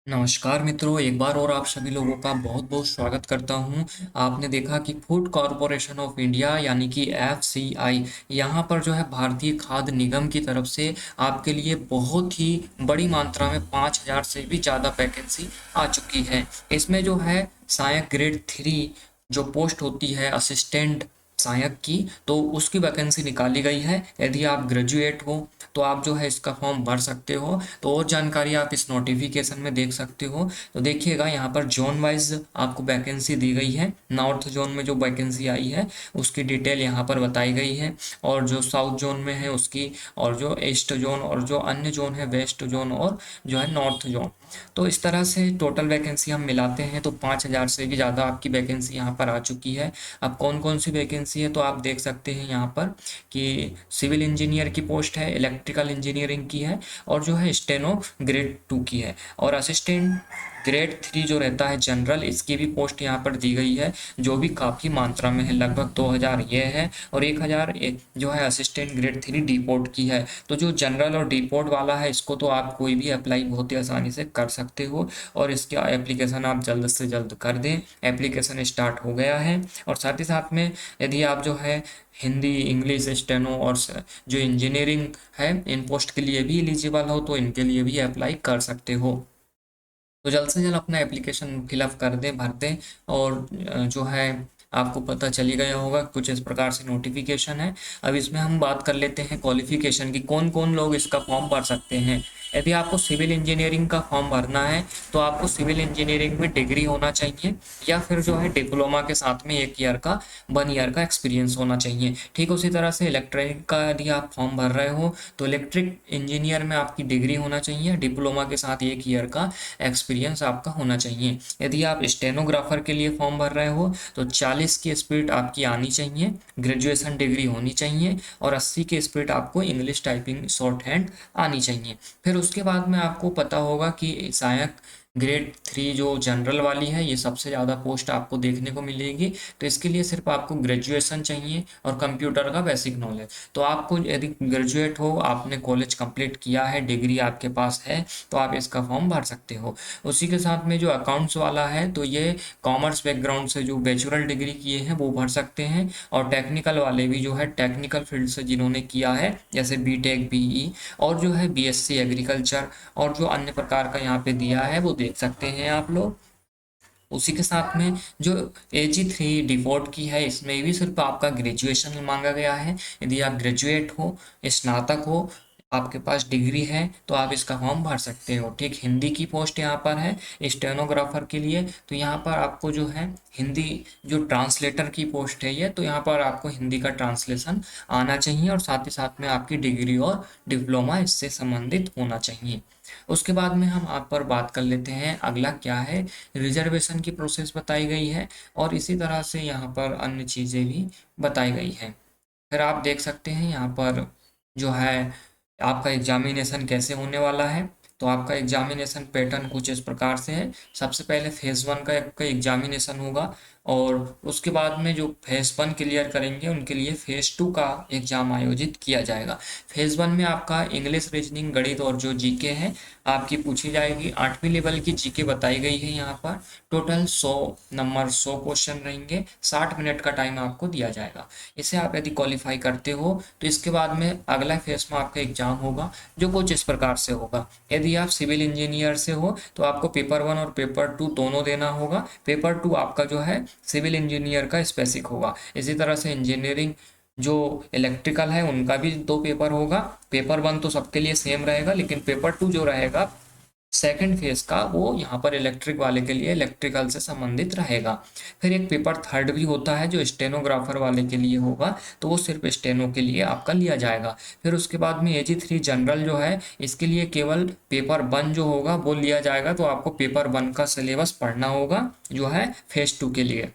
नमस्कार मित्रों, एक बार और आप सभी लोगों का बहुत बहुत स्वागत करता हूं। आपने देखा कि फूड कॉरपोरेशन ऑफ इंडिया यानी कि एफसीआई यहाँ पर जो है भारतीय खाद्य निगम की तरफ से आपके लिए बहुत ही बड़ी मात्रा में 5,000 से भी ज़्यादा वैकेंसी आ चुकी है। इसमें जो है सहायक ग्रेड 3 जो पोस्ट होती है असिस्टेंट सहायक की, तो उसकी वैकेंसी निकाली गई है। यदि आप ग्रेजुएट हो तो आप जो है इसका फॉर्म भर सकते हो। तो और जानकारी आप इस नोटिफिकेशन में देख सकते हो। तो देखिएगा यहाँ पर जोन वाइज आपको वैकेंसी दी गई है। नॉर्थ जोन में जो वैकेंसी आई है उसकी डिटेल यहाँ पर बताई गई है, और जो साउथ जोन में है उसकी, और जो ईस्ट जोन, और जो अन्य जोन है वेस्ट जोन, और जो है नॉर्थ जोन। तो इस तरह से टोटल वैकेंसी हम मिलाते हैं तो 5,000 से भी ज़्यादा आपकी वैकेंसी यहाँ पर आ चुकी है। अब कौन कौन सी वैकेंसी है तो आप देख सकते हैं यहाँ पर कि सिविल इंजीनियर की पोस्ट है, इलेक्ट्रिकल इंजीनियरिंग की है, और जो है स्टेनो ग्रेड 2 की है, और असिस्टेंट ग्रेड 3 जो रहता है जनरल, इसकी भी पोस्ट यहाँ पर दी गई है, जो भी काफ़ी मात्रा में है। लगभग 2,000 ये है, और 1,000 जो है असिस्टेंट ग्रेड 3 डिपोर्ट की है। तो जो जनरल और डिपोर्ट वाला है इसको तो आप कोई भी अप्लाई बहुत ही आसानी से कर सकते हो, और इसका एप्लीकेशन आप जल्द से जल्द कर दें। एप्लीकेशन स्टार्ट हो गया है। और साथ ही साथ में यदि आप जो है हिंदी, इंग्लिश, स्टेनो और जो इंजीनियरिंग है इन पोस्ट के लिए भी एलिजिबल हो तो इनके लिए भी अप्लाई कर सकते हो। तो जल्द से जल्द अपना एप्लीकेशन फिलअप कर दें, भर दें। और जो है आपको पता चली गया होगा कुछ इस प्रकार से नोटिफिकेशन है। अब इसमें हम बात कर लेते हैं क्वालिफिकेशन की, कौन कौन लोग इसका फॉर्म भर सकते हैं। यदि आपको सिविल इंजीनियरिंग का फॉर्म भरना है तो आपको सिविल इंजीनियरिंग में डिग्री होना चाहिए, या फिर जो है डिप्लोमा के साथ में 1 ईयर का एक्सपीरियंस होना चाहिए। ठीक उसी तरह से इलेक्ट्रॉनिक का यदि आप फॉर्म भर रहे हो तो इलेक्ट्रिक इंजीनियर में आपकी डिग्री होना चाहिए, डिप्लोमा के साथ 1 ईयर का एक्सपीरियंस आपका होना चाहिए। यदि आप स्टेनोग्राफर के लिए फॉर्म भर रहे हो तो 40 की स्पीड आपकी आनी चाहिए, ग्रेजुएशन डिग्री होनी चाहिए, और 80 की स्पीड आपको इंग्लिश टाइपिंग शॉर्ट हैंड आनी चाहिए। फिर उसके बाद में आपको पता होगा कि सहायक ग्रेड 3 जो जनरल वाली है ये सबसे ज़्यादा पोस्ट आपको देखने को मिलेगी। तो इसके लिए सिर्फ आपको ग्रेजुएशन चाहिए और कंप्यूटर का बेसिक नॉलेज। तो आपको यदि ग्रेजुएट हो, आपने कॉलेज कंप्लीट किया है, डिग्री आपके पास है, तो आप इसका फॉर्म भर सकते हो। उसी के साथ में जो अकाउंट्स वाला है तो ये कॉमर्स बैकग्राउंड से जो बैचलर डिग्री किए हैं वो भर सकते हैं, और टेक्निकल वाले भी जो है टेक्निकल फील्ड से जिन्होंने किया है जैसे बीटेक, बीई, और जो है बीएससी एग्रीकल्चर, और जो अन्य प्रकार का यहाँ पे दिया है वो देख सकते हैं आप लोग। उसी के साथ में जो AG3 डिफॉल्ट की है इसमें भी सिर्फ आपका ग्रेजुएशन मांगा गया है। यदि आप ग्रेजुएट हो, स्नातक हो, आपके पास डिग्री है तो आप इसका फॉर्म भर सकते हो। ठीक, हिंदी की पोस्ट यहाँ पर है स्टेनोग्राफर के लिए, तो यहाँ पर आपको जो है हिंदी जो ट्रांसलेटर की पोस्ट है ये, तो यहाँ पर आपको हिंदी का ट्रांसलेशन आना चाहिए, और साथ ही साथ में आपकी डिग्री और डिप्लोमा इससे संबंधित होना चाहिए। उसके बाद में हम आप पर बात कर लेते हैं अगला क्या है। रिजर्वेशन की प्रोसेस बताई गई है, और इसी तरह से यहाँ पर अन्य चीज़ें भी बताई गई हैं। फिर आप देख सकते हैं यहाँ पर जो है आपका एग्जामिनेशन कैसे होने वाला है। तो आपका एग्जामिनेशन पैटर्न कुछ इस प्रकार से है। सबसे पहले फेज़ 1 का आपका एग्जामिनेशन होगा, और उसके बाद में जो फेज़ 1 क्लियर करेंगे उनके लिए फेज़ 2 का एग्जाम आयोजित किया जाएगा। फेज़ 1 में आपका इंग्लिश, रीजनिंग, गणित और जो जीके है आपकी पूछी जाएगी। 8वीं लेवल की जीके बताई गई है यहाँ पर। टोटल 100 क्वेश्चन रहेंगे, 60 मिनट का टाइम आपको दिया जाएगा। इसे आप यदि क्वालिफाई करते हो तो इसके बाद में अगला फेज में आपका एग्जाम होगा, जो कुछ इस प्रकार से होगा। यदि आप सिविल इंजीनियर से हो तो आपको पेपर 1 और पेपर 2 दोनों देना होगा। पेपर 2 आपका जो है सिविल इंजीनियर का स्पेसिक होगा। इसी तरह से इंजीनियरिंग जो इलेक्ट्रिकल है उनका भी 2 पेपर होगा। पेपर 1 तो सबके लिए सेम रहेगा, लेकिन पेपर 2 जो रहेगा सेकंड फेज का वो यहाँ पर इलेक्ट्रिक वाले के लिए इलेक्ट्रिकल से संबंधित रहेगा। फिर एक पेपर 3 भी होता है जो स्टेनोग्राफर वाले के लिए होगा, तो वो सिर्फ स्टेनो के लिए आपका लिया जाएगा। फिर उसके बाद में AG3 जनरल जो है इसके लिए केवल पेपर 1 जो होगा वो लिया जाएगा। तो आपको पेपर 1 का सिलेबस पढ़ना होगा जो है फेज 2 के लिए।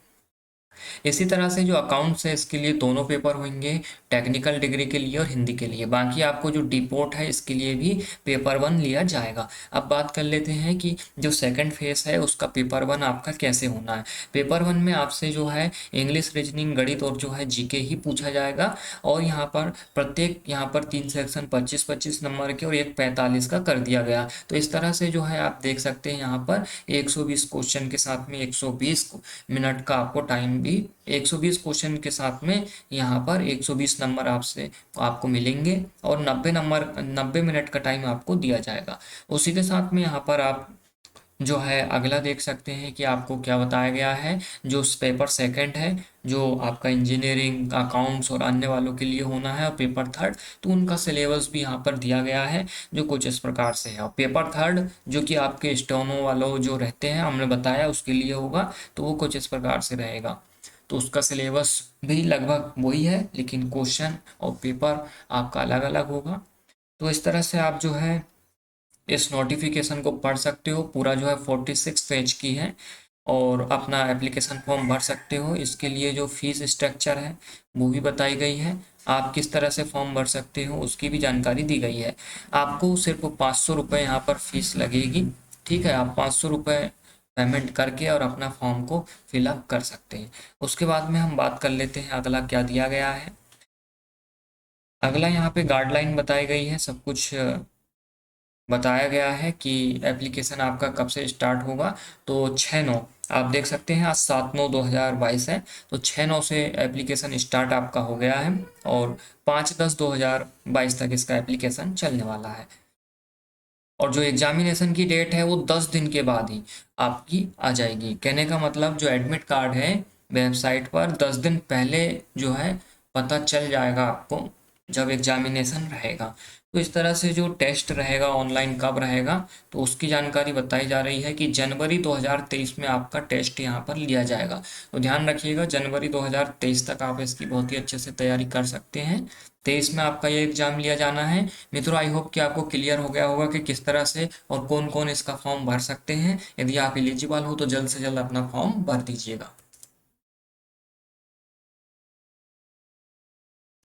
इसी तरह से जो अकाउंट्स है इसके लिए दोनों पेपर होंगे, टेक्निकल डिग्री के लिए और हिंदी के लिए। बाकी आपको जो डिपोर्ट है इसके लिए भी पेपर 1 लिया जाएगा। अब बात कर लेते हैं कि जो सेकंड फेस है उसका पेपर 1 आपका कैसे होना है। पेपर 1 में आपसे जो है इंग्लिश, रीजनिंग, गणित और जो है जीके ही पूछा जाएगा। और यहाँ पर प्रत्येक यहाँ पर 3 सेक्शन 25-25 नंबर के और एक 45 का कर दिया गया। तो इस तरह से जो है आप देख सकते हैं यहाँ पर 120 क्वेश्चन के साथ में 120 मिनट का आपको टाइम भी, 120 क्वेश्चन के साथ में यहाँ पर 120 नंबर आपसे आपको मिलेंगे और 90 मिनट का टाइम आपको दिया जाएगा। उसी के साथ में यहाँ पर आप जो है अगला देख सकते हैं कि आपको क्या बताया गया है। जो पेपर सेकंड है जो आपका इंजीनियरिंग, अकाउंट्स और अन्य वालों के लिए होना है, और पेपर थर्ड तो उनका सिलेबस भी यहाँ पर दिया गया है जो कुछ इस प्रकार से है। और पेपर थर्ड जो कि आपके स्टेनो वालों जो रहते हैं हमने बताया उसके लिए होगा, तो वो कुछ इस प्रकार से रहेगा। तो उसका सिलेबस भी लगभग वही है, लेकिन क्वेश्चन और पेपर आपका अलग अलग होगा। तो इस तरह से आप जो है इस नोटिफिकेशन को पढ़ सकते हो। पूरा जो है 46 पेज की है और अपना एप्लीकेशन फॉर्म भर सकते हो। इसके लिए जो फीस स्ट्रक्चर है वो भी बताई गई है। आप किस तरह से फॉर्म भर सकते हो उसकी भी जानकारी दी गई है। आपको सिर्फ 500 रुपये यहाँ पर फीस लगेगी। ठीक है, आप 500 रुपये पेमेंट करके और अपना फॉर्म को फिलअप कर सकते हैं। उसके बाद में हम बात कर लेते हैं अगला क्या दिया गया है। अगला यहाँ पे गाइडलाइन बताई गई है, सब कुछ बताया गया है कि एप्लीकेशन आपका कब से स्टार्ट होगा। तो 6/9 आप देख सकते हैं, आज 7/9/2022 है, तो 6/9 से एप्लीकेशन स्टार्ट आपका हो गया है और 5/10/2022 तक इसका एप्लीकेशन चलने वाला है। और जो एग्जामिनेशन की डेट है वो 10 दिन के बाद ही आपकी आ जाएगी। कहने का मतलब जो एडमिट कार्ड है वेबसाइट पर 10 दिन पहले जो है पता चल जाएगा आपको जब एग्जामिनेशन रहेगा। तो इस तरह से जो टेस्ट रहेगा ऑनलाइन कब रहेगा तो उसकी जानकारी बताई जा रही है कि जनवरी 2023 में आपका टेस्ट यहाँ पर लिया जाएगा। तो ध्यान रखिएगा जनवरी 2023 तक आप इसकी बहुत ही अच्छे से तैयारी कर सकते हैं। 23 में आपका ये एग्जाम लिया जाना है। मित्रों, आई होप कि आपको क्लियर हो गया होगा कि किस तरह से और कौन कौन इसका फॉर्म भर सकते हैं। यदि आप एलिजिबल हो तो जल्द से जल्द अपना फॉर्म भर दीजिएगा।